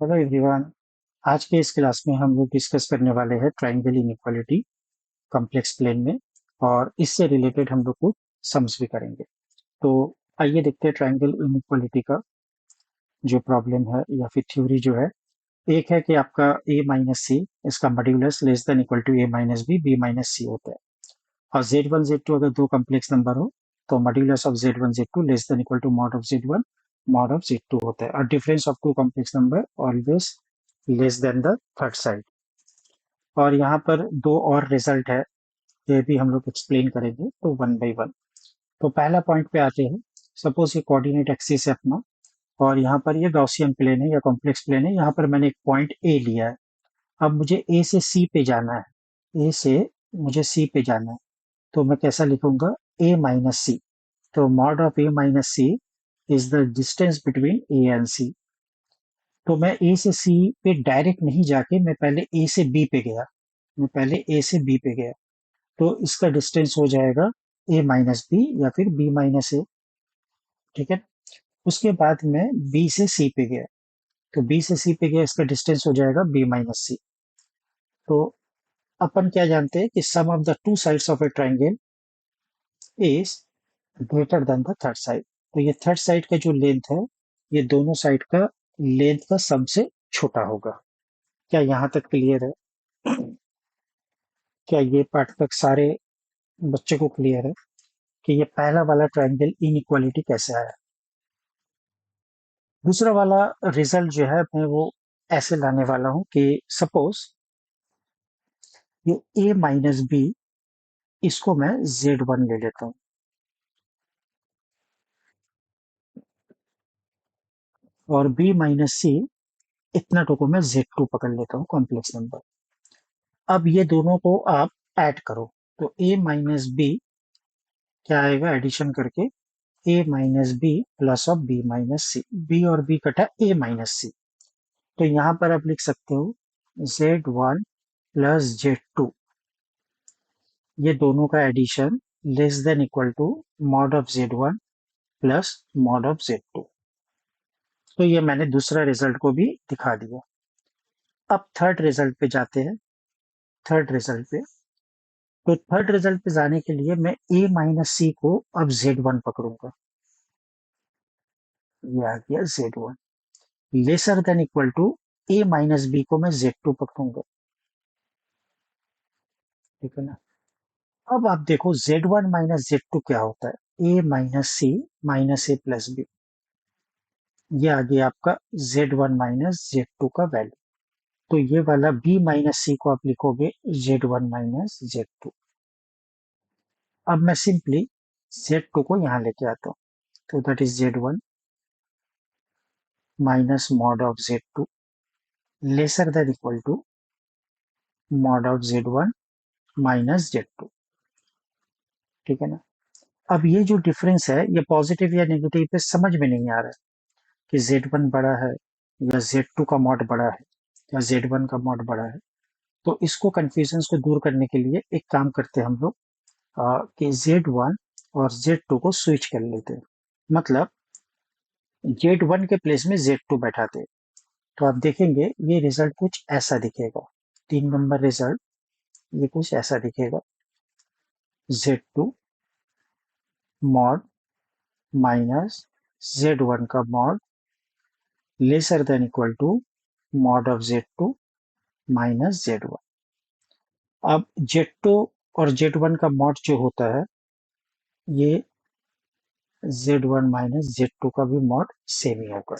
Hello everyone. आज के इस क्लास में हम लोग डिस्कस करने वाले हैं ट्रायंगल इनइक्वालिटी कॉम्प्लेक्स प्लेन में, और इससे रिलेटेड हम लोग कुछ सम्स भी करेंगे। तो आइए देखते हैं ट्रायंगल इनइक्वालिटी का जो प्रॉब्लम है या फिर थ्योरी जो है। एक है कि आपका a माइनस सी, इसका modulus less than equal to a minus B minus C होता है। और z1 z2 अगर दो कॉम्प्लेक्स नंबर हो तो modulus of z1 z2 less than equal to mod of z1 mod of z2 होता है। और difference of two complex number always less than the third side. और यहाँ पर दो और रिजल्ट है, ये भी हम लोग एक्सप्लेन करेंगे तो वन बाय वन। तो पहला पॉइंट पे आते हैं। सपोज ये कोऑर्डिनेट एक्सिस है अपना, और यहाँ पर ये गॉसियन प्लेन है या कॉम्प्लेक्स प्लेन है। यहाँ पर मैंने एक पॉइंट ए लिया है। अब मुझे ए से सी पे जाना है, ए से मुझे सी पे जाना है। तो मैं कैसा लिखूंगा, ए माइनस सी। तो mod of A minus C is the distance between A and C. तो मैं ए से सी पे डायरेक्ट नहीं जाके मैं पहले ए से बी पे गया। मैं पहले ए से बी पे गया, तो इसका डिस्टेंस हो जाएगा ए माइनस बी या फिर बी माइनस ए। ठीक है। उसके बाद मैं बी से सी पे गया, तो बी से सी पे गया, इसका डिस्टेंस हो जाएगा बी माइनस सी। तो अपन क्या जानते हैं कि sum of the two sides of a triangle is greater than the third side. तो ये थर्ड साइड का जो लेंथ है, ये दोनों साइड का लेंथ का सम से छोटा होगा। क्या यहाँ तक क्लियर है? क्या ये पार्ट तक सारे बच्चे को क्लियर है कि ये पहला वाला ट्रायंगल इनइक्वालिटी कैसे आया? दूसरा वाला रिजल्ट जो है मैं वो ऐसे लाने वाला हूं कि सपोज ये a माइनस बी, इसको मैं z1 ले लेता हूँ, और b माइनस सी, इतना टोको मैं z2 पकड़ लेता हूँ कॉम्प्लेक्स नंबर। अब ये दोनों को आप ऐड करो, तो a माइनस बी क्या आएगा एडिशन करके, a minus b plus of b minus c. b और b कटा a माइनस सी। तो यहाँ पर आप लिख सकते हो z1 प्लस z2, ये दोनों का addition less than equal to mod of z1 plus mod of z2। तो ये मैंने दूसरा रिजल्ट को भी दिखा दिया। अब थर्ड रिजल्ट पे जाते हैं। थर्ड रिजल्ट पे, तो थर्ड रिजल्ट पे जाने के लिए मैं a माइनस सी को अब z1 पकड़ूंगा। ये आ गया z1 lesser than equal to a minus B को मैं z2 पकड़ूंगा। ठीक है ना। अब आप देखो z1 माइनस z2 क्या होता है, a minus C minus A plus B. ये आ गया आपका z1 माइनस z2 का वैल्यू। तो ये वाला b माइनस सी को आप लिखोगे z1 माइनस z2। अब मैं सिंपली z2 को यहाँ लेके आता हूँ, तो that is z1 minus mod of z2 lesser than equal to mod of z1 minus z2। ठीक है ना। अब ये जो डिफरेंस है ये पॉजिटिव या नेगेटिव पे समझ में नहीं आ रहा है कि z1 बड़ा है या z2 का मॉड बड़ा है या z1 का मॉड बड़ा है। तो इसको कंफ्यूजन को दूर करने के लिए एक काम करते हैं हम लोग, कि z1 और z2 को स्विच कर लेते हैं। मतलब z1 के प्लेस में z2 बैठाते हैं। तो आप देखेंगे ये रिजल्ट कुछ ऐसा दिखेगा। 3 नंबर रिजल्ट ये कुछ ऐसा दिखेगा, z2 मॉड माइनस z1 का mod lesser than equal to mod of z2 minus z1। अब z2 और z1 का मॉड जो होता है, ये z1 माइनस z2 का भी मॉड सेम ही होगा।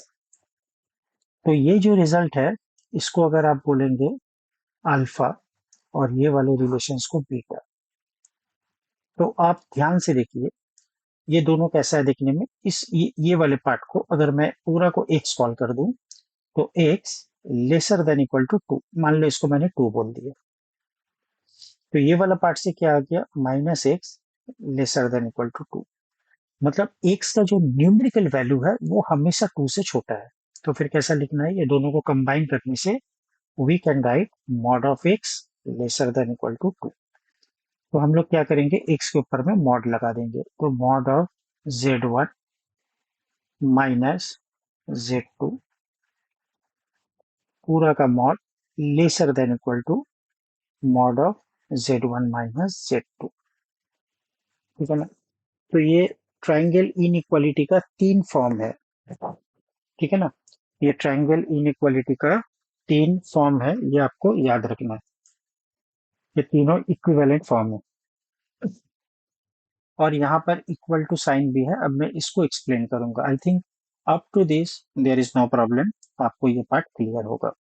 तो ये जो रिजल्ट है, इसको अगर आप बोलेंगे अल्फा, और ये वाले रिलेशंस को बीटा। तो आप ध्यान से देखिए ये दोनों कैसा है देखने में। ये वाले पार्ट को अगर मैं पूरा को x कॉल कर दूं, तो x lesser than equal to 2, मान लो इसको मैंने 2 बोल दिया। तो ये वाला पार्ट से क्या आ गया, minus X lesser than equal to 2। मतलब x का जो न्यूमेरिकल वैल्यू है वो हमेशा 2 से छोटा है। तो फिर कैसा लिखना है, ये दोनों को कंबाइन करने से we can write mod of x lesser than equal to 2। तो हम लोग क्या करेंगे, x के ऊपर में मॉड लगा देंगे, तो mod of z1 minus z2 पूरा का mod lesser than equal to mod of z1 minus z2। ठीक है ना। तो ये ट्राइंगल इनइक्वालिटी का तीन फॉर्म है। ठीक है ना। ये ट्राइंगल इनइक्वालिटी का तीन फॉर्म है, ये आपको याद रखना है। ये तीनों इक्विवेलेंट फॉर्म है और यहाँ पर इक्वल टू साइन भी है। अब मैं इसको एक्सप्लेन करूंगा। I think up to this there is no problem, आपको ये पार्ट क्लियर होगा।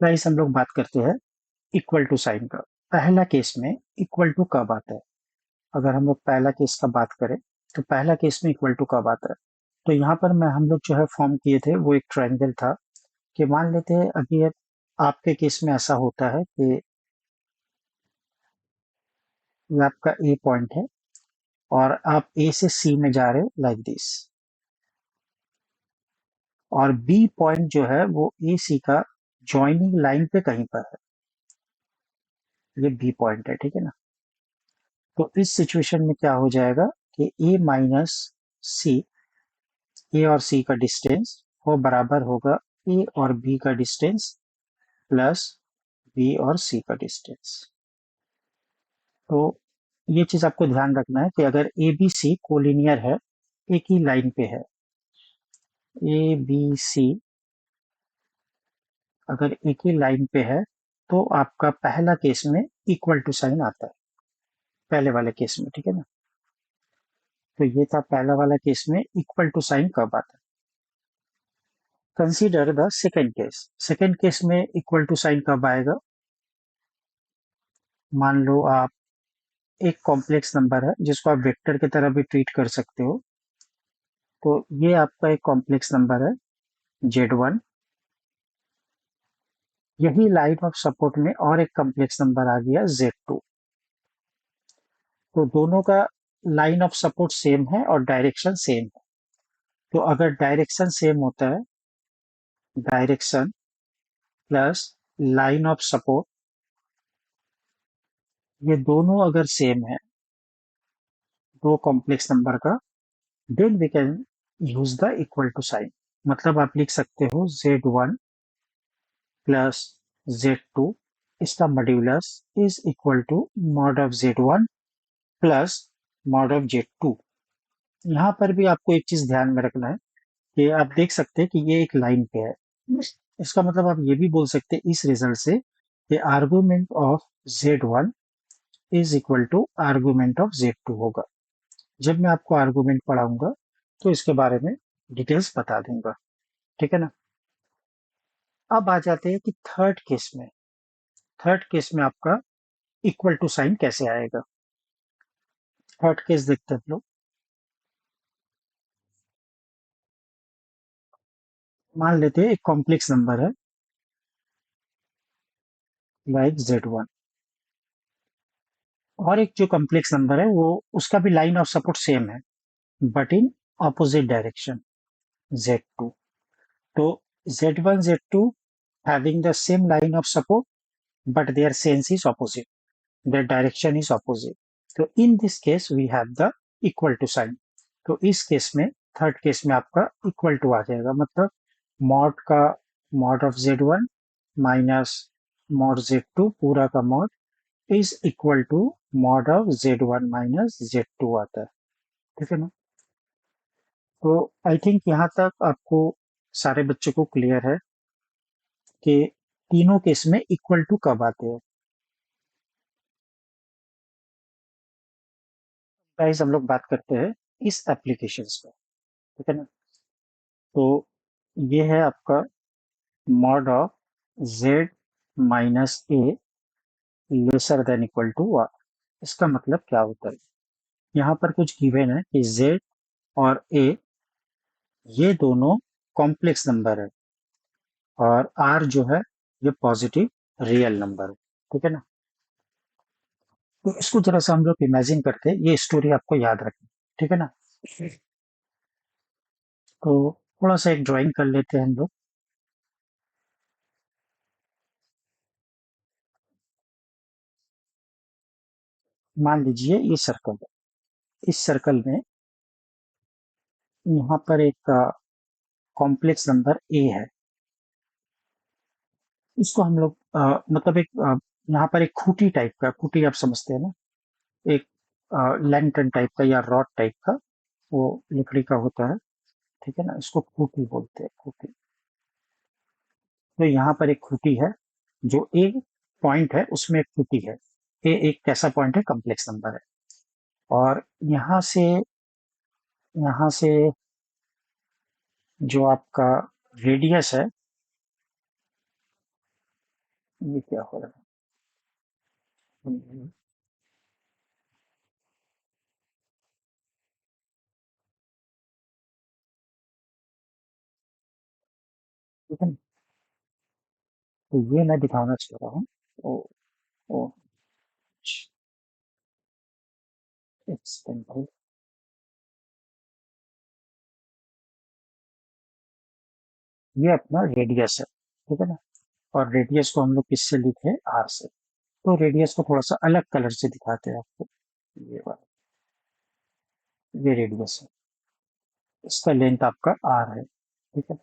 गाइस हम लोग बात करते हैं इक्वल टू साइन का। पहला केस में इक्वल टू कब आता है? अगर हम लोग पहला केस का बात करें तो पहला केस में इक्वल टू कब आता है? तो यहाँ पर मैं हम लोग जो है फॉर्म किए थे वो एक ट्रायंगल था कि मान लेते हैं अभी आपके केस में ऐसा होता है कि ये आपका ए पॉइंट है और आप ए से सी में जा रहे हो लाइक दिस, और बी पॉइंट जो है वो ए सी का ज्वाइनिंग लाइन पे कहीं पर है। ये बी पॉइंट है, ठीक है ना। तो इस सिचुएशन में क्या हो जाएगा कि ए माइनस सी, ए और सी का डिस्टेंस वो बराबर होगा ए और बी का डिस्टेंस प्लस बी और सी का डिस्टेंस। तो ये चीज आपको ध्यान रखना है कि अगर ए बी सी कोलिनियर है, एक ही लाइन पे है, ए बी सी अगर एक ही लाइन पे है तो आपका पहला केस में इक्वल टू साइन आता है, पहले वाले केस में। ठीक है ना। तो ये था पहला वाला केस में इक्वल टू साइन कब आता है। Consider the second case. Second case में इक्वल टू साइन कब आएगा? मान लो आप एक कॉम्प्लेक्स नंबर है जिसको आप वेक्टर की तरह भी ट्रीट कर सकते हो। तो ये आपका एक कॉम्प्लेक्स नंबर है z1, यही लाइन ऑफ सपोर्ट में और एक कॉम्प्लेक्स नंबर आ गया z2। तो दोनों का लाइन ऑफ सपोर्ट सेम है और डायरेक्शन सेम है। तो अगर डायरेक्शन सेम होता है, direction plus line of support, ये दोनों अगर सेम है दो कॉम्प्लेक्स नंबर का, then we can use the equal to sign. मतलब आप लिख सकते हो z1 प्लस z2, इसका modulus is equal to mod of z1 plus mod of z2। यहाँ पर भी आपको एक चीज ध्यान में रखना है कि आप देख सकते हैं कि ये एक लाइन पे है। इसका मतलब आप ये भी बोल सकते हैं इस रिजल्ट से कि argument of z1 is equal to argument of z2 होगा। जब मैं आपको आर्गुमेंट पढ़ाऊंगा तो इसके बारे में डिटेल्स बता दूंगा। ठीक है ना। अब आ जाते हैं कि थर्ड केस में। थर्ड केस में आपका इक्वल टू साइन कैसे आएगा? थर्ड केस देखते हैं हम लोग। मान लेते हैं एक कॉम्प्लेक्स नंबर है लाइक z1, और एक जो कॉम्प्लेक्स नंबर है वो उसका भी लाइन ऑफ सपोर्ट सेम है but in opposite direction z2। तो z1 z2 having the same line of support but their sense is opposite, their direction is opposite। तो in this case we have the equal to sign। तो इस case में third case में आपका equal to आ जाएगा। मतलब mod का mod of z1 minus mod z2 पूरा का mod is equal to mod of z1 minus z2 आता है। ठीक है ना। तो आई थिंक यहाँ तक आपको सारे बच्चों को क्लियर है कि तीनों केस में इक्वल टू कब आते हैं। गाइस हम लोग बात करते हैं इस एप्लीकेशंस पे। ठीक है ना। तो ये है आपका mod of z minus A lesser than equal to R. इसका मतलब क्या होता है? यहाँ पर कुछ गिवन है कि z और a ये दोनों कॉम्प्लेक्स नंबर है और r जो है ये पॉजिटिव रियल नंबर है। ठीक है ना। तो इसको जरा सा हम लोग इमेजिन करते हैं, ये स्टोरी आपको याद रखनी। ठीक है ना। तो थोड़ा सा एक ड्राइंग कर लेते हैं हम लोग। मान लीजिए ये सर्कल है। इस सर्कल में यहाँ पर एक कॉम्प्लेक्स नंबर ए है, इसको हम लोग मतलब एक यहाँ पर एक खूंटी टाइप का, खूंटी आप समझते हैं ना, एक लैंटर्न टाइप का या रॉड टाइप का, वो लकड़ी का होता है, ठीक है ना, इसको खूंटी बोलते हैं, खूंटी। तो यहाँ पर एक खूंटी है, जो ए पॉइंट है उसमें एक खूंटी है, ए एक कैसा पॉइंट है, कॉम्प्लेक्स नंबर है। और यहाँ से जो आपका रेडियस है, ये क्या हो रहा है, ठीक है ना? तो ये मैं दिखाना चाह रहा हूँ। ओ ओ एक्सटेंड, ये अपना रेडियस है, ठीक है ना। और रेडियस को हम लोग किससे लिखे, आर से। तो रेडियस को थोड़ा सा अलग कलर से दिखाते हैं आपको, ये वाला, ये रेडियस है, इसका लेंथ आपका आर है, ठीक है।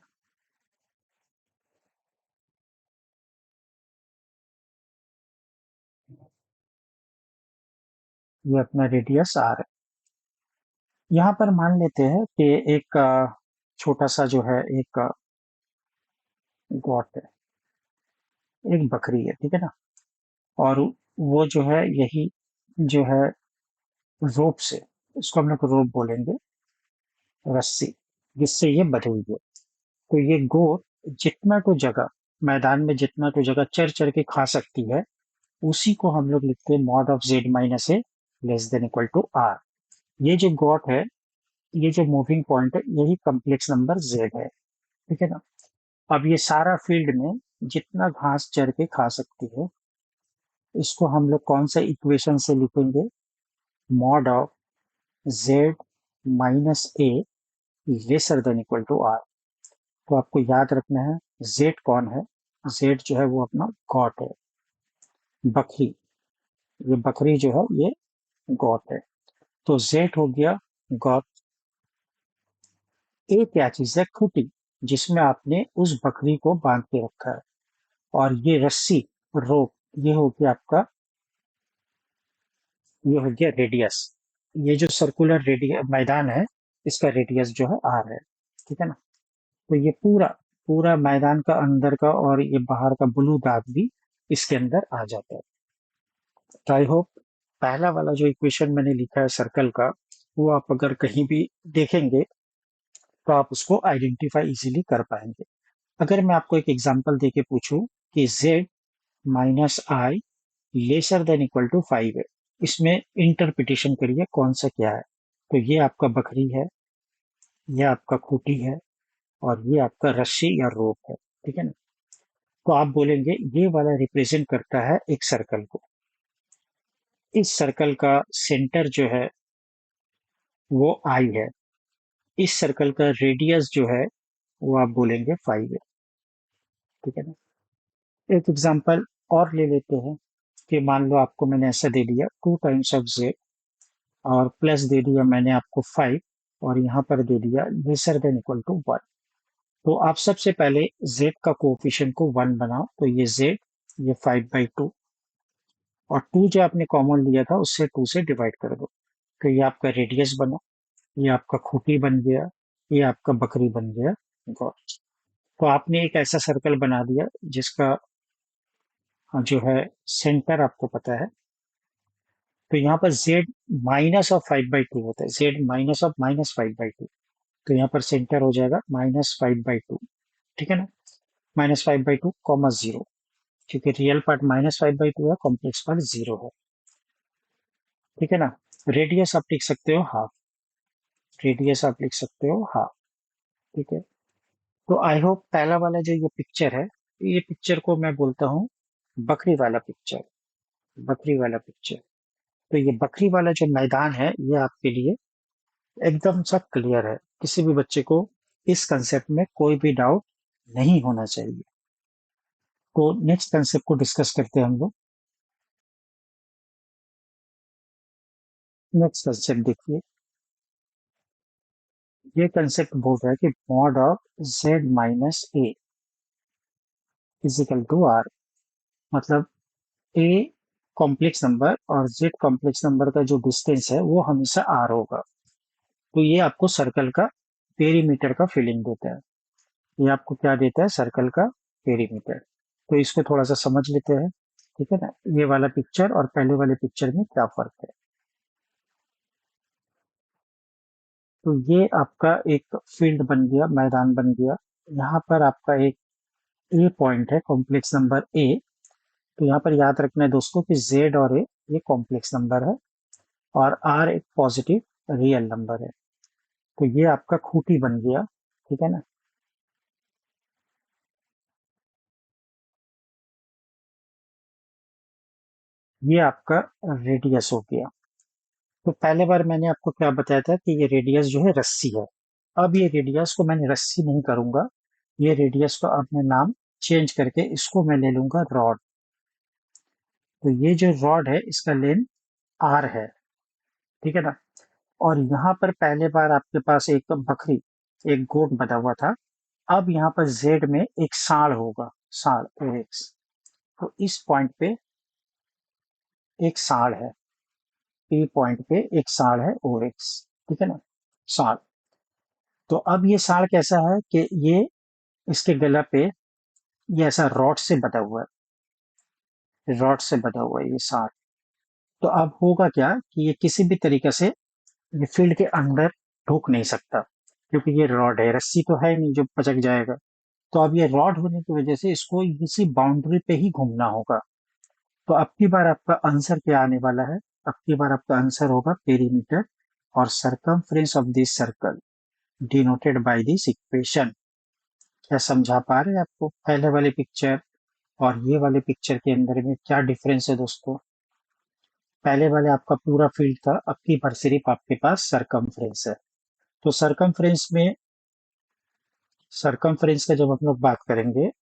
ये अपना रेडियस आर है। यहाँ पर मान लेते हैं कि एक छोटा सा जो है, एक गॉट है, एक बकरी है, ठीक है ना। और वो जो है, यही जो है रोप से, इसको हम लोग रोप बोलेंगे, रस्सी, जिससे ये बंधी हुई है। तो ये गोट जितना तो जगह, मैदान में जितना तो जगह चर चर के खा सकती है, उसी को हम लोग लिखते हैं mod of Z minus A less than equal to R. ये जो गॉट है, ये जो मूविंग पॉइंट है, यही कम्प्लेक्स नंबर जेड है, ठीक है ना। अब ये सारा फील्ड में जितना घास चर के खा सकती है, इसको हम लोग कौन सा इक्वेशन से लिखेंगे, mod of Z minus A lesser than equal to R. तो आपको याद रखना है, जेड कौन है, जेड जो है वो अपना गॉट है, बकरी, ये बकरी जो है ये गॉट है। तो जेड हो गया गॉट, ए क्या चीज है, खूंटी, जिसमें आपने उस बकरी को बांध के रखा है। और ये रस्सी, रोप, ये हो गया आपका, ये हो गया रेडियस। ये जो सर्कुलर रेडियस मैदान है, इसका रेडियस जो है आर है, ठीक है ना। तो ये पूरा पूरा मैदान का अंदर का और ये बाहर का ब्लू दाग भी इसके अंदर आ जाता है। तो आई होप पहला वाला जो इक्वेशन मैंने लिखा है सर्कल का, वो आप अगर कहीं भी देखेंगे तो आप उसको आइडेंटिफाई इजीली कर पाएंगे। अगर मैं आपको एक एग्जांपल देके पूछूं कि z minus I lesser than equal to 5 है, इसमें इंटरप्रिटेशन करिए कौन सा क्या है। तो ये आपका बकरी है, ये आपका खूंटी है, और ये आपका रस्सी या रोप है, ठीक है ना। तो आप बोलेंगे ये वाला रिप्रेजेंट करता है एक सर्कल को, इस सर्कल का सेंटर जो है वो आई है, इस सर्कल का रेडियस जो है वो आप बोलेंगे 5 है, ठीक है ना। एक एग्जांपल और ले लेते हैं कि मान लो आपको मैंने ऐसा दे दिया 2 टाइम्स ऑफ जेड, और प्लस दे दिया मैंने आपको 5, और यहाँ पर दे दिया लेसर देन इक्वल टू 1। तो आप सबसे पहले z का कोफिशिएंट को 1 बनाओ, तो ये z, ये 5/2, और 2 जो आपने कॉमन लिया था उससे 2 से डिवाइड कर दो। तो ये आपका रेडियस बना, ये आपका खूंटी बन गया, ये आपका बकरी बन गया, गॉट। तो आपने एक ऐसा सर्कल बना दिया जिसका जो है सेंटर आपको पता है। तो यहाँ पर z माइनस ऑफ 5/2 होता है, z माइनस ऑफ -5/2। तो यहाँ पर सेंटर हो जाएगा -5/2, ठीक है ना। -5/2, 0, क्योंकि रियल पार्ट -5/2 है, कॉम्प्लेक्स पार्ट 0 है, ठीक है ना। रेडियस आप लिख सकते हो हाफ, रेडियस आप लिख सकते हो हाफ, ठीक है। तो आई होप पहला वाला जो ये पिक्चर है, ये पिक्चर को मैं बोलता हूँ बकरी वाला पिक्चर, बकरी वाला पिक्चर। तो ये बकरी वाला जो मैदान है, ये आपके लिए एकदम सा क्लियर है, किसी भी बच्चे को इस कंसेप्ट में कोई भी डाउट नहीं होना चाहिए। तो नेक्स्ट कंसेप्ट को डिस्कस करते हैं हम लोग। नेक्स्ट कंसेप्ट देखिए, ये कंसेप्ट बोल रहा है कि mod of Z minus A is equal to R, मतलब ए कॉम्प्लेक्स नंबर और जेड कॉम्प्लेक्स नंबर का जो डिस्टेंस है वो हमेशा आर होगा। तो ये आपको सर्कल का पेरीमीटर का फीलिंग देता है। ये आपको क्या देता है? सर्कल का पेरीमीटर। तो इसको थोड़ा सा समझ लेते हैं। ठीक है ना, ये वाला पिक्चर और पहले वाले पिक्चर में क्या फर्क है। तो ये आपका एक फील्ड बन गया, मैदान बन गया। यहाँ पर आपका एक ए पॉइंट है, कॉम्प्लेक्स नंबर ए। तो यहाँ पर याद रखना है दोस्तों कि जेड और ए ये कॉम्प्लेक्स नंबर है और आर एक पॉजिटिव रियल नंबर है। तो ये आपका खूंटी बन गया। ठीक है ना। ये आपका रेडियस हो गया। तो पहले बार मैंने आपको क्या बताया था कि ये रेडियस जो है रस्सी है। अब ये रेडियस को मैंने रस्सी नहीं करूंगा, ये रेडियस को अब मैं नाम चेंज करके इसको मैं ले लूंगा रॉड। तो ये जो रॉड है इसका लेंथ आर है। ठीक है ना। और यहाँ पर पहले बार आपके पास एक बकरी, एक गोट बना हुआ था। अब यहाँ पर जेड में एक सांड होगा, सांड ओरेक्स। तो इस पॉइंट पे एक सांड है, पी पॉइंट पे एक सांड है ओरेक्स। ठीक है ना, सांड। तो अब ये सांड कैसा है कि ये इसके गला पे ये ऐसा रॉड से बंधा हुआ है, रॉड से बंधा हुआ है ये सांड। तो अब होगा क्या कि ये किसी भी तरीके से ये फील्ड के अंदर ढुक नहीं सकता, क्योंकि ये रॉड है, रस्सी तो है नहीं जो पचक जाएगा। तो अब ये रॉड होने की वजह से इसको इसी बाउंड्री पे ही घूमना होगा। तो अब की बार आपका आंसर क्या आने वाला है? अब की बार आपका आंसर होगा पेरीमीटर और circumference of this circle denoted by this equation. क्या समझा पा रहे हैं आपको पहले वाले पिक्चर और ये वाले पिक्चर के अंदर में क्या डिफरेंस है दोस्तों? पहले वाले आपका पूरा फील्ड था, अब की बार सिर्फ आपके पास सरकमफ्रेंस है। तो सरकमफ्रेंस का जब हम लोग बात करेंगे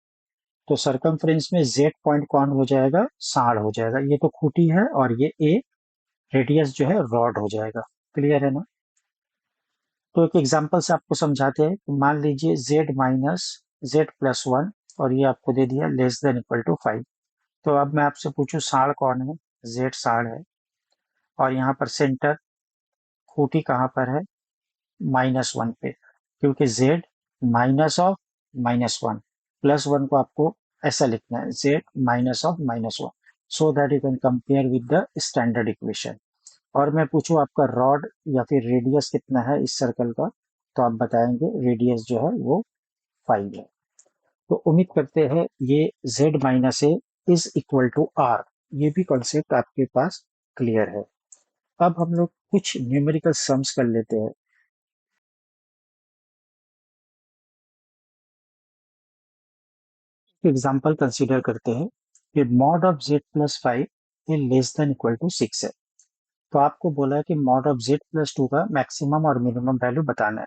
तो सरकमफ्रेंस में जेड पॉइंट कौन हो जाएगा? साढ़ हो जाएगा। ये तो खूटी है और ये ए रेडियस जो है रॉड हो जाएगा। क्लियर है ना। तो एक एग्जांपल से आपको समझाते हैं कि मान लीजिए Z minus Z plus one और ये आपको दे दिया less than equal to five. तो अब मैं आपसे पूछूं साढ़ कौन है? जेड साढ़ है। और यहाँ पर सेंटर खूटी कहाँ पर है? माइनस वन पे, क्योंकि Z minus of minus one plus one को आपको ऐसा लिखना है, Z minus of minus one, so that you can compare with the standard equation. और मैं पूछूं आपका रॉड या फिर रेडियस कितना है इस सर्कल का, तो आप बताएंगे रेडियस जो है वो फाइव है। तो उम्मीद करते हैं ये z minus A is equal to R, ये भी कॉन्सेप्ट आपके पास क्लियर है। अब हम लोग कुछ न्यूमेरिकल सम्स कर लेते हैं। एग्जाम्पल कंसीडर करते हैं कि mod of Z plus five A less than equal to six है। तो आपको बोला है कि mod of Z plus two का मैक्सिमम और मिनिमम वैल्यू बताना है।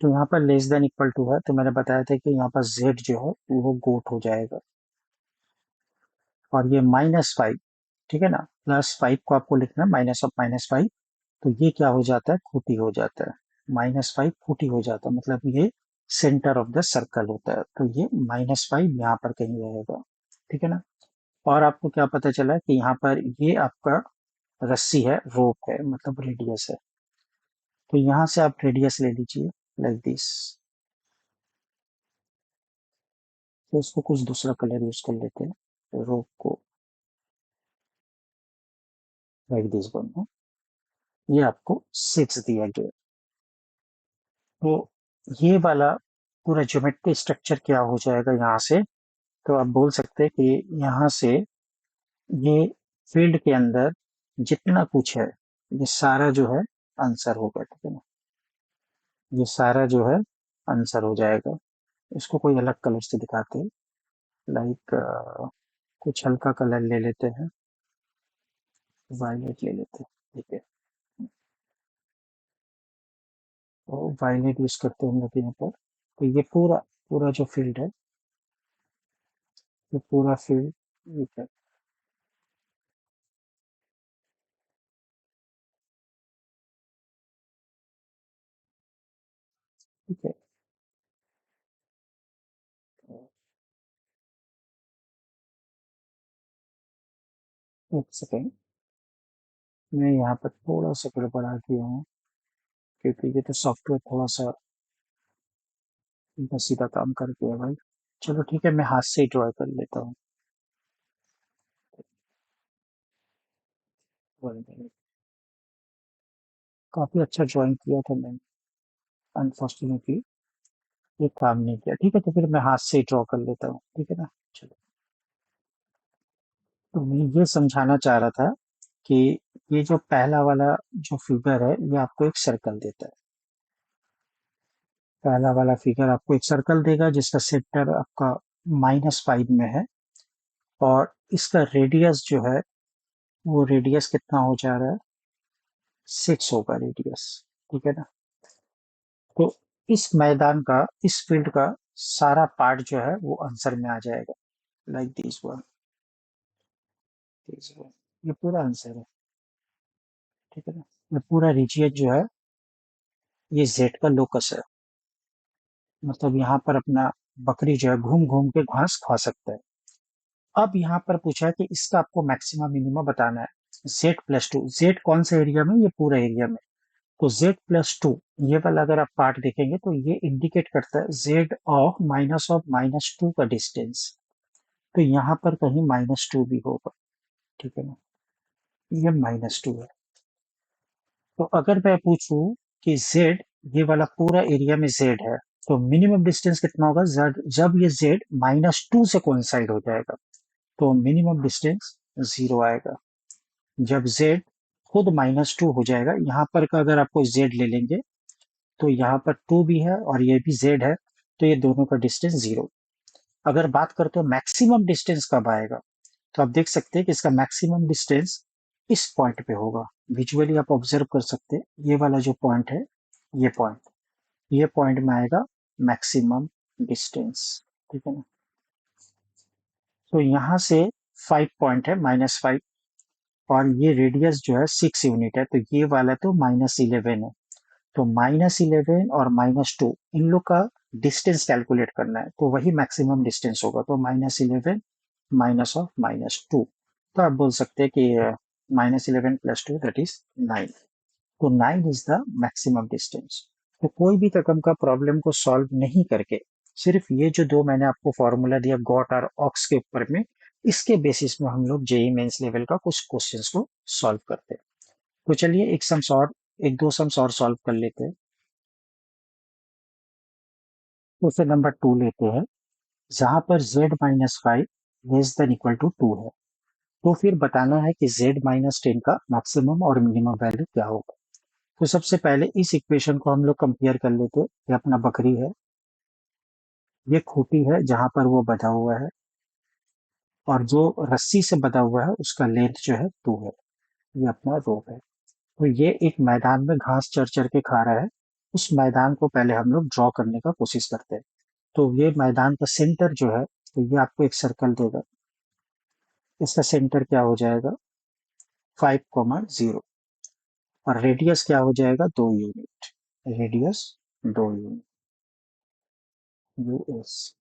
तो यहाँ पर लेस देन इक्वल टू है, तो मैंने बताया था कि यहाँ पर जेड जो है वो गोट हो जाएगा। और ये माइनस फाइव, ठीक है ना, प्लस फाइव को आपको लिखना है माइनस ऑफ माइनस फाइव। तो ये क्या हो जाता है? खूटी हो जाता है। माइनस फाइव खूटी हो जाता है, मतलब ये सेंटर ऑफ द सर्कल होता है। तो ये माइनस फाइव यहाँ पर कहीं रहेगा। ठीक है ना। और आपको क्या पता चला कि यहाँ पर ये आपका रस्सी है, रोप है, मतलब रेडियस है। तो यहाँ से आप रेडियस ले लीजिए लाइक दिस। तो इसको कुछ दूसरा कलर यूज कर लेते हैं, रोप को लाइक दिस बनना। ये आपको सिक्स दिया गया। तो ये वाला पूरा ज्योमेट्री स्ट्रक्चर क्या हो जाएगा यहाँ से? तो आप बोल सकते हैं कि यहाँ से ये फील्ड के अंदर जितना कुछ है ये सारा जो है आंसर होगा। ठीक है ना, ये सारा जो है आंसर हो जाएगा। इसको कोई अलग कलर से दिखाते हैं, लाइक कुछ हल्का कलर ले लेते हैं, वायलेट ले लेते हैं। ठीक है, तो वायलेट यूज करते हैं हम लोग यहाँ पर। तो ये पूरा पूरा जो फील्ड है, ये पूरा फील्ड, ठीक है। ठीक है। एक सेकेंड, मैं यहाँ पर थोड़ा सा गड़बड़ा दिया हूँ, क्योंकि ये तो सॉफ्टवेयर थोड़ा सा उल्टा सीधा काम कर दिया भाई। चलो ठीक है, मैं हाथ से ही ड्रॉ कर लेता हूँ। One minute। काफी अच्छा ड्राइंग किया था मैंने, अनफॉर्चुनेटली ये काम नहीं किया। ठीक है, तो फिर मैं हाथ से ही ड्रॉ कर लेता हूँ, ठीक है ना। चलो, तो मैं ये समझाना चाह रहा था कि ये जो पहला वाला जो फिगर है, ये आपको एक सर्कल देता है। पहला वाला फिगर आपको एक सर्कल देगा जिसका सेंटर आपका -5 में है, और इसका रेडियस जो है, वो रेडियस कितना हो जा रहा है, 6 होगा रेडियस। ठीक है ना। तो इस मैदान का, इस फील्ड का सारा पार्ट जो है वो आंसर में आ जाएगा, लाइक दिस वन। ये पूरा आंसर है। ठीक है ना। ये पूरा रीजियन जो है, ये जेड का लोकस है। मतलब यहाँ पर अपना बकरी जो है घूम घूम के घास खा सकता है। अब यहाँ पर पूछा है कि इसका आपको मैक्सिमम मिनिमम बताना है। Z+2, जेड कौन सा एरिया में, ये पूरा एरिया में। तो Z+2, ये वाला अगर आप पार्ट देखेंगे तो ये इंडिकेट करता है Z ऑफ -2 का डिस्टेंस। तो यहाँ पर कहीं -2 भी होगा। ठीक है ना। ये -2 है। तो अगर मैं पूछूं कि Z, ये वाला पूरा एरिया में Z है, तो मिनिमम डिस्टेंस कितना होगा जब ये Z -2 से कोइंसाइड हो जाएगा, तो मिनिमम डिस्टेंस 0 आएगा। जब Z खुद -2 हो जाएगा, यहाँ पर का अगर आपको Z ले लेंगे, तो यहाँ पर 2 भी है और ये भी Z है, तो ये दोनों का डिस्टेंस 0। अगर बात करते हो मैक्सिमम डिस्टेंस कब आएगा, तो आप देख सकते हैं कि इसका मैक्सिमम डिस्टेंस इस पॉइंट पे होगा। विजुअली आप ऑब्जर्व कर सकते हैं, ये वाला जो पॉइंट है, ये पॉइंट, ये पॉइंट में आएगा मैक्सिमम डिस्टेंस। ठीक है ना। तो यहाँ से 5 पॉइंट है, -5, और ये रेडियस जो है 6 यूनिट है, तो ये वाला तो -11 है। तो -11 और -2, इन लोग का डिस्टेंस कैलकुलेट करना है, तो वही मैक्सिमम डिस्टेंस होगा। तो -11 -2, तो आप बोल सकते हैं कि -11 + 2 दैट इज 9। तो 9 इज द मैक्सिमम डिस्टेंस। तो कोई भी रकम का प्रॉब्लम को सॉल्व नहीं करके, सिर्फ ये जो दो मैंने आपको फॉर्मूला दिया गॉट और ऑक्स के ऊपर में, इसके बेसिस में हम लोग जेई मेंस लेवल का कुछ क्वेश्चंस को सॉल्व करते हैं। तो चलिए एक दो सम्स और सॉल्व कर लेते हैं। तो फिर नंबर 2 लेते हैं, जहां पर Z-5 less than equal to 2 है। तो फिर बताना है कि Z-10 का मैक्सिमम और मिनिमम वैल्यू क्या होगा। तो सबसे पहले इस इक्वेशन को हम लोग कंपेयर कर लेते हैं। ये अपना बकरी है, ये खूंटी है जहां पर वो बंधा हुआ है, और जो रस्सी से बंधा हुआ है उसका लेंथ जो है 2 है। ये अपना रोप है। तो ये एक मैदान में घास चर चर के खा रहा है। उस मैदान को पहले हम लोग ड्रॉ करने का कोशिश करते हैं। तो ये मैदान का सेंटर जो है, तो ये आपको एक सर्कल देगा। इसका सेंटर क्या हो जाएगा, 5,0, और रेडियस क्या हो जाएगा, 2 यूनिट। Radius 2 unit, US.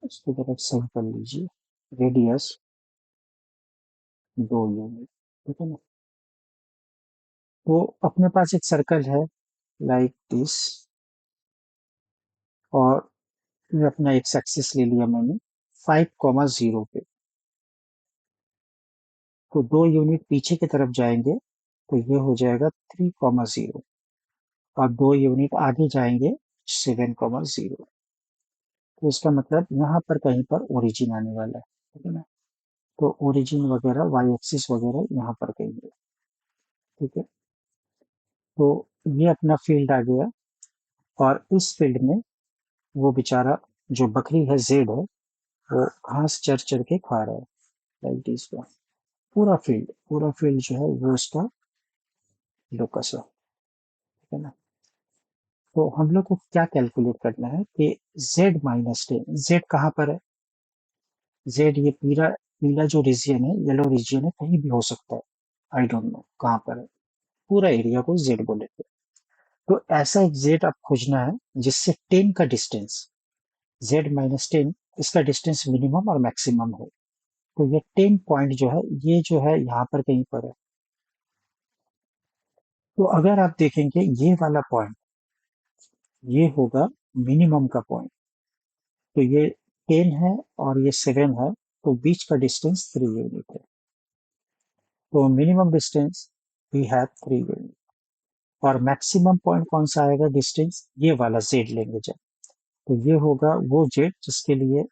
इसको तरफ सही कर लीजिए, रेडियस 2 यूनिट। ठीक है ना। तो अपने पास एक सर्कल है लाइक दिस, और ये अपना एक्स एक्सिस ले लिया मैंने 5,0 पे। तो 2 यूनिट पीछे की तरफ जाएंगे, तो ये हो जाएगा 3,0, और 2 यूनिट आगे जाएंगे 7,0। तो इसका मतलब यहाँ पर कहीं पर ओरिजिन आने वाला है। ठीक है ना। तो ओरिजिन वगैरह वाई एक्सिस वगैरह यहाँ पर कहीं है। ठीक है। तो ये अपना फील्ड आ गया, और इस फील्ड में वो बेचारा जो बकरी है जेड है, वो घास चर चर के खा रहा है, लाइक दिस वन। पूरा फील्ड जो है वो उसका लोकस है। ठीक है ना। तो हम लोग को क्या कैलकुलेट करना है कि Z-10, जेड कहाँ पर है। जेड ये पीला पीला जो रीजियन है, येलो रीजियन है, कहीं भी हो सकता है। आई डोंट नो कहाँ पर है। पूरा एरिया को जेड बोलेंगे। तो ऐसा एक z आप खोजना है जिससे 10 का डिस्टेंस, z-10, इसका डिस्टेंस मिनिमम और मैक्सिमम हो। तो ये 10 पॉइंट जो है, ये जो है यहाँ पर कहीं पर है। तो अगर आप देखेंगे ये वाला पॉइंट, ये होगा मिनिमम का पॉइंट। तो ये 10 है और ये 7 है, तो बीच का डिस्टेंस 3 यूनिट है। तो minimum distance we have 3 unit. और मैक्सिमम पॉइंट कौन सा आएगा डिस्टेंस, ये वाला जेड लेंगे जब, तो ये होगा वो जेड जिसके लिए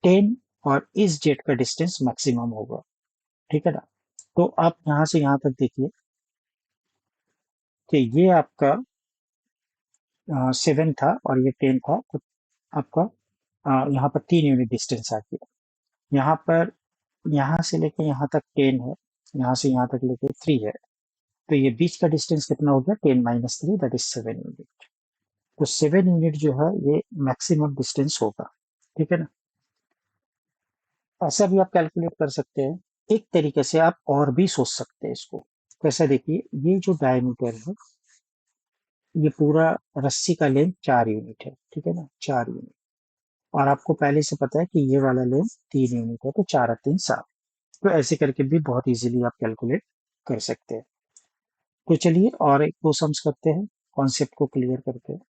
10 और इस जेड का डिस्टेंस मैक्सिमम होगा। ठीक है ना। तो आप यहाँ से यहाँ तक देखिए कि ये आपका 7 था और ये 10 था, तो आपका यहाँ पर 3 यूनिट डिस्टेंस आ गया। यहाँ पर यहाँ से लेके यहाँ तक 10 है, यहाँ से यहाँ तक लेके 3 है, तो ये बीच का डिस्टेंस कितना हो गया, 10 - 3, दैट इज 7 यूनिट। तो 7 यूनिट जो है ये मैक्सिमम डिस्टेंस होगा। ठीक है ना। ऐसा भी आप कैलकुलेट कर सकते हैं। एक तरीके से आप और भी सोच सकते हैं इसको। कैसा, देखिए ये जो डायमीटर है, ये पूरा रस्सी का लेंथ 4 यूनिट है। ठीक है ना, 4 यूनिट। और आपको पहले से पता है कि ये वाला लेंथ 3 यूनिट है, तो 4 और 3 7। तो ऐसे करके भी बहुत इजीली आप कैलकुलेट कर सकते हैं। तो चलिए और एक दो सम्स करते हैं, कॉन्सेप्ट को क्लियर करते हैं।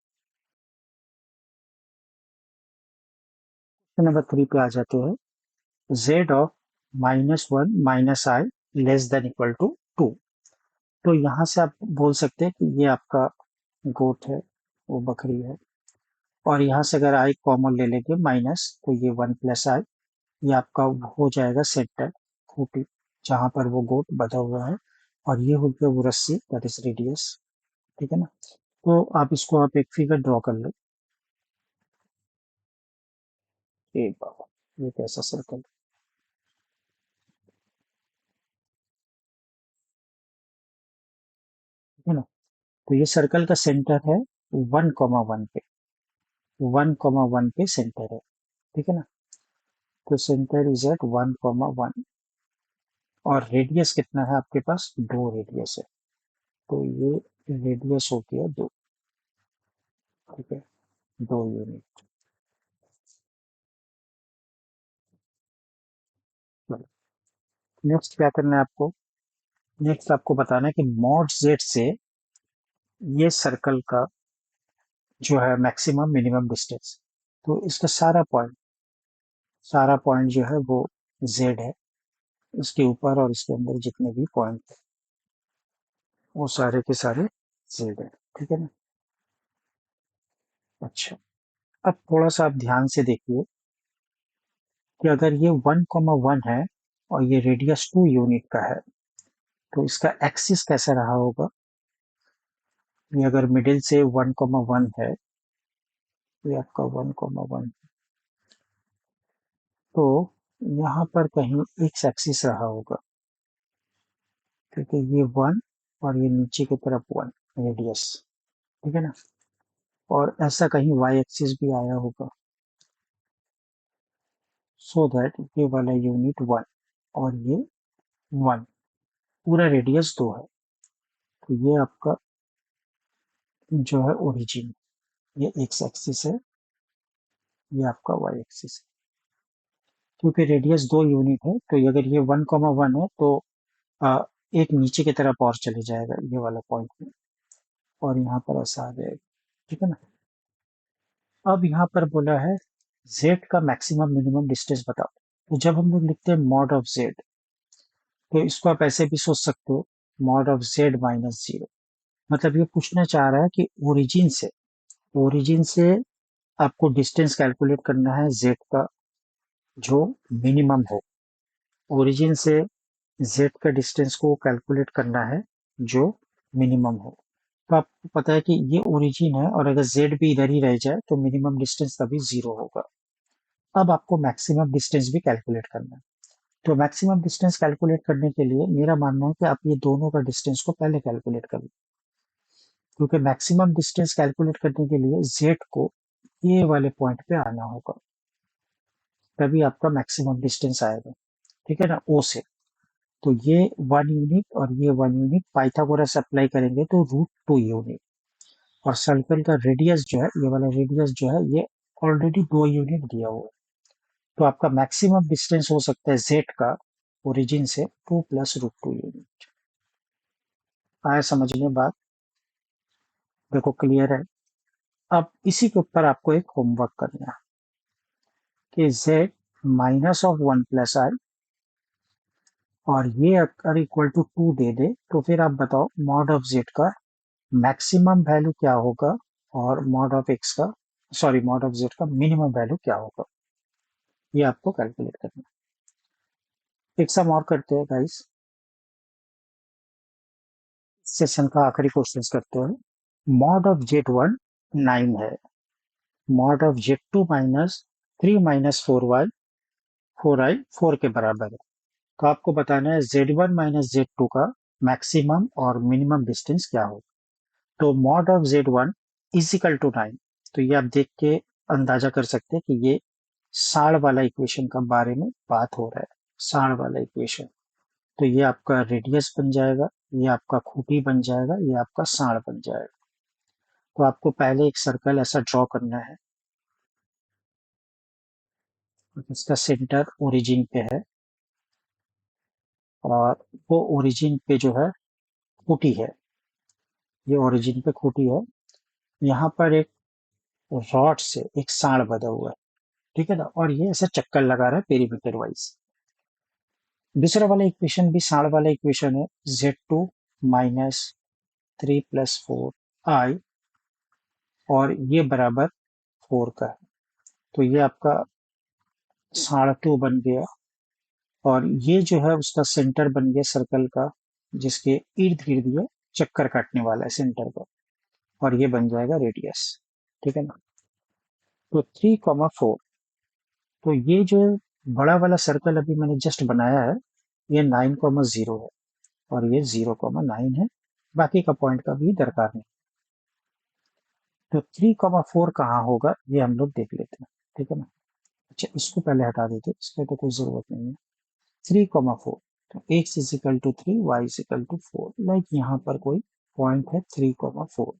नंबर 3 पे आ जाते हैं। z of -1 - i less than equal to 2। तो यहाँ से आप बोल सकते हैं कि ये आपका गोट है, वो बकरी है। और यहाँ से अगर आई कॉमन ले लेंगे माइनस, तो ये 1 + i, ये आपका हो जाएगा सेंटर, खूटी, जहाँ पर वो गोट बधा हुआ है। और ये हो गया वो रस्सी, दैट इज रेडियस। ठीक है ना। तो आप इसको आप एक फिगर ड्रॉ कर लो। एक बाबा, ये कैसा सर्कल है ना। तो ये सर्कल का सेंटर है 1,1 पे, 1,1 पे सेंटर है। ठीक है ना। तो सेंटर इज एट 1,1। और रेडियस कितना है आपके पास, 2 रेडियस है। तो ये रेडियस हो गया 2। ठीक है, 2 यूनिट। नेक्स्ट क्या करना है आपको, नेक्स्ट आपको बताना है कि मॉड जेड से ये सर्कल का जो है मैक्सिमम मिनिमम डिस्टेंस। तो इसका सारा पॉइंट जो है वो जेड है। इसके ऊपर और इसके अंदर जितने भी पॉइंट है, वो सारे के सारे जेड है। ठीक है ना। अच्छा, अब थोड़ा सा आप ध्यान से देखिए कि अगर ये 1,1 है और ये रेडियस 2 यूनिट का है, तो इसका एक्सिस कैसा रहा होगा। ये अगर मिडिल से 1,1 है, ये आपका 1,1, तो यहाँ पर कहीं एक्स एक्सिस रहा होगा, क्योंकि ये 1 और ये नीचे की तरफ 1 रेडियस। ठीक है ना। और ऐसा कहीं वाई एक्सिस भी आया होगा, सो दैट ये वाला यूनिट 1 और ये 1, पूरा रेडियस 2 है। तो ये आपका जो है ओरिजिन, ये एक्स एक्सिस है, ये आपका वाई एक्सिस है। क्योंकि रेडियस 2 यूनिट है, तो अगर ये 1,1 है, तो आ, एक नीचे की तरफ और चले जाएगा ये वाला पॉइंट में, और यहाँ पर ऐसा आ जाएगा। ठीक है ना। अब यहाँ पर बोला है z का मैक्सिमम मिनिमम डिस्टेंस बताओ। तो जब हम लोग लिखते हैं मॉड ऑफ z, तो इसको आप ऐसे भी सोच सकते हो, मॉड ऑफ z-0। मतलब ये पूछना चाह रहा है कि ओरिजिन से आपको डिस्टेंस कैलकुलेट करना है z का जो मिनिमम हो। ओरिजिन से z का डिस्टेंस को कैलकुलेट करना है जो मिनिमम हो। तो आपको पता है कि ये ओरिजिन है, और अगर z भी इधर ही रह जाए तो मिनिमम डिस्टेंस तभी 0 होगा। अब आपको मैक्सिमम डिस्टेंस भी कैलकुलेट करना है। तो मैक्सिमम डिस्टेंस कैलकुलेट करने के लिए मेरा मानना है कि आप ये दोनों का डिस्टेंस को पहले कैलकुलेट कर लो। क्योंकि मैक्सिमम डिस्टेंस कैलकुलेट करने के लिए z को ये वाले पॉइंट पे आना होगा, तभी आपका मैक्सिमम डिस्टेंस आएगा। ठीक है ना, ओ से। तो ये 1 यूनिट और ये 1 यूनिट पाइथागोरस अप्लाई करेंगे तो √2 यूनिट। और सर्कल का रेडियस जो है, ये वाला रेडियस जो है, ये ऑलरेडी 2 यूनिट दिया हुआ है। तो आपका मैक्सिमम डिस्टेंस हो सकता है जेड का ओरिजिन से 2 + √2 यूनिट। आया समझ में बात? देखो क्लियर है। अब इसी के ऊपर आपको एक होमवर्क करना है कि z -(1 + i) और ये अगर इक्वल टू 2 दे दे तो फिर आप बताओ मॉड ऑफ z का मैक्सिमम वैल्यू क्या होगा और मॉड ऑफ z का मिनिमम वैल्यू क्या होगा, ये आपको कैलकुलेट करना है। एक सम और करते हैं गाइस, सेशन का आखिरी क्वेश्चन करते हैं। मॉड ऑफ z1 9 है, mod of z2 -3 - 4y 4i 4 के बराबर है। तो आपको बताना है z1 - z2 का मैक्सिमम और मिनिमम डिस्टेंस क्या होगा। तो mod of z1 is equal to 9, तो ये आप देख के अंदाजा कर सकते हैं कि ये साड़ वाला इक्वेशन का बारे में बात हो रहा है। साड़ वाला इक्वेशन, तो ये आपका रेडियस बन जाएगा, ये आपका खूंटी बन जाएगा, ये आपका साड़ बन जाएगा। तो आपको पहले एक सर्कल ऐसा ड्रॉ करना है, इसका सेंटर ओरिजिन पे है और वो ओरिजिन पे जो है खूंटी है, ये ओरिजिन पे खूंटी है। यहाँ पर एक रॉड से एक साड़ बंधा हुआ है, ठीक है ना, और ये ऐसा चक्कर लगा रहा है पेरीमीटर वाइज। दूसरा वाला इक्वेशन भी साड़ वाला इक्वेशन है, z2 -3 + 4i और ये बराबर 4 का है। तो ये आपका साढ़ 2 बन गया और ये जो है उसका सेंटर बन गया सर्कल का, जिसके इर्द गिर्द ये चक्कर काटने वाला है सेंटर का, और ये बन जाएगा रेडियस, ठीक है ना। तो 3, 4, तो ये जो बड़ा वाला सर्कल अभी मैंने जस्ट बनाया है, ये 9, 0 है और ये 0, 9 है। बाकी का पॉइंट का भी दरकार नहीं। तो 3, 4 कहाँ होगा ये हम लोग देख लेते हैं, ठीक है ना। अच्छा, इसको पहले हटा देते, इसका तो कोई जरूरत नहीं है। 3, 4, तो x = 3, y = 4, लाइक यहाँ पर कोई पॉइंट है 3, 4,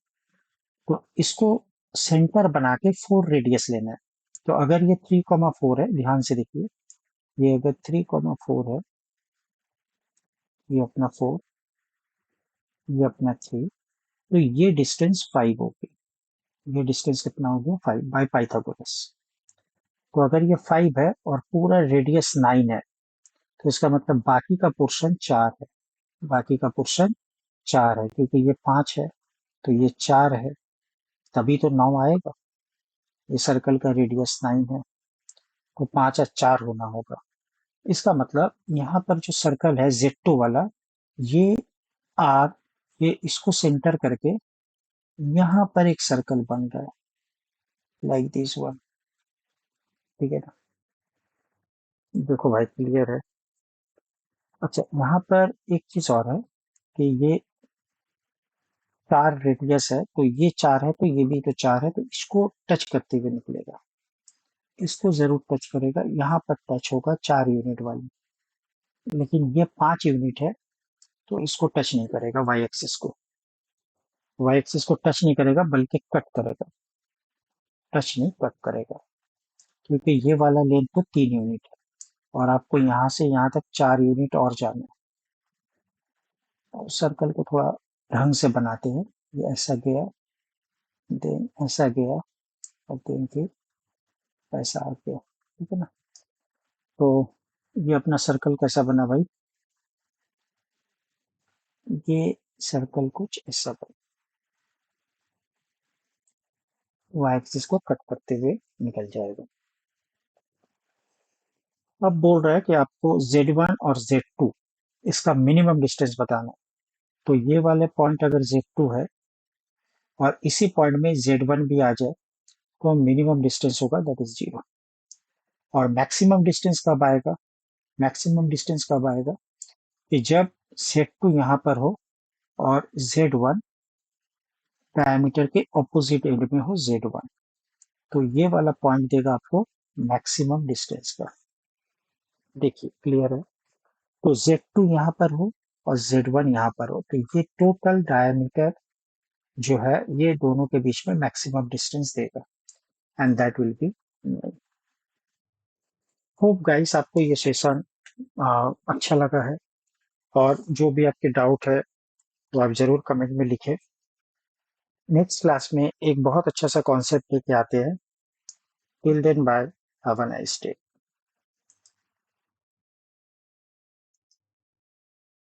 तो इसको सेंटर बना के 4 रेडियस लेना है। तो अगर ये 3, 4 है, ध्यान से देखिए, ये अगर 3, 4 है, ये अपना 4, ये अपना 3, तो ये डिस्टेंस 5 होगी। ये डिस्टेंस कितना हो गया? 5 बाय पाइथागोरस। तो अगर ये 5 है और पूरा रेडियस 9 है, तो इसका मतलब बाकी का पोर्शन 4 है। बाकी का पोर्शन 4 है क्योंकि ये 5 है, तो ये 4 है, तभी तो 9 आएगा। ये सर्कल का रेडियस 9 है, तो 5 और 4 होना होगा। इसका मतलब यहाँ पर जो सर्कल है Z2 वाला, ये आर, ये इसको सेंटर करके यहाँ पर एक सर्कल बन रहा है, लाइक दिस वन, ठीक है ना। देखो भाई क्लियर है। अच्छा, यहाँ पर एक चीज और है कि ये 4 रेडियस है, तो ये 4 है, तो ये भी तो 4 है, तो इसको टच करते हुए निकलेगा, इसको जरूर टच करेगा, यहाँ पर टच होगा 4 यूनिट वाली। लेकिन ये 5 यूनिट है, तो इसको टच नहीं करेगा, वाई एक्सिस को टच नहीं करेगा बल्कि कट करेगा, टच नहीं कट करेगा, क्योंकि ये वाला लेंथ तो 3 यूनिट है और आपको यहाँ से यहाँ तक 4 यूनिट और जाना है। और सर्कल को थोड़ा ढंग से बनाते हैं, ये ऐसा गया, देन ऐसा गया, और देन फिर ऐसा आ गया, ठीक है ना। तो ये अपना सर्कल कैसा बना भाई? ये सर्कल कुछ ऐसा बना, वाई एक्सिस को कट करते हुए निकल जाएगा। अब बोल रहा है कि आपको Z1 और Z2 इसका मिनिमम डिस्टेंस बताना है। तो ये वाले पॉइंट अगर Z2 है और इसी पॉइंट में Z1 भी आ जाए, तो मिनिमम डिस्टेंस होगा दैट इज 0। और मैक्सिमम डिस्टेंस कब आएगा? मैक्सिमम डिस्टेंस कब आएगा कि जब Z2 यहाँ पर हो और Z1 डायमीटर के ऑपोजिट एंड में हो Z1, तो ये वाला पॉइंट देगा आपको मैक्सिमम डिस्टेंस का। देखिए क्लियर है। तो Z2 यहाँ पर हो और Z1 यहाँ पर हो, तो ये टोटल डायमीटर जो है ये दोनों के बीच में मैक्सिमम डिस्टेंस देगा and that will be. Hope guys आपको ये सेशन अच्छा लगा है, और जो भी आपके डाउट है तो आप जरूर कमेंट में लिखें। नेक्स्ट क्लास में एक बहुत अच्छा सा कॉन्सेप्ट लेके आते हैं। Till then bye, have a nice day.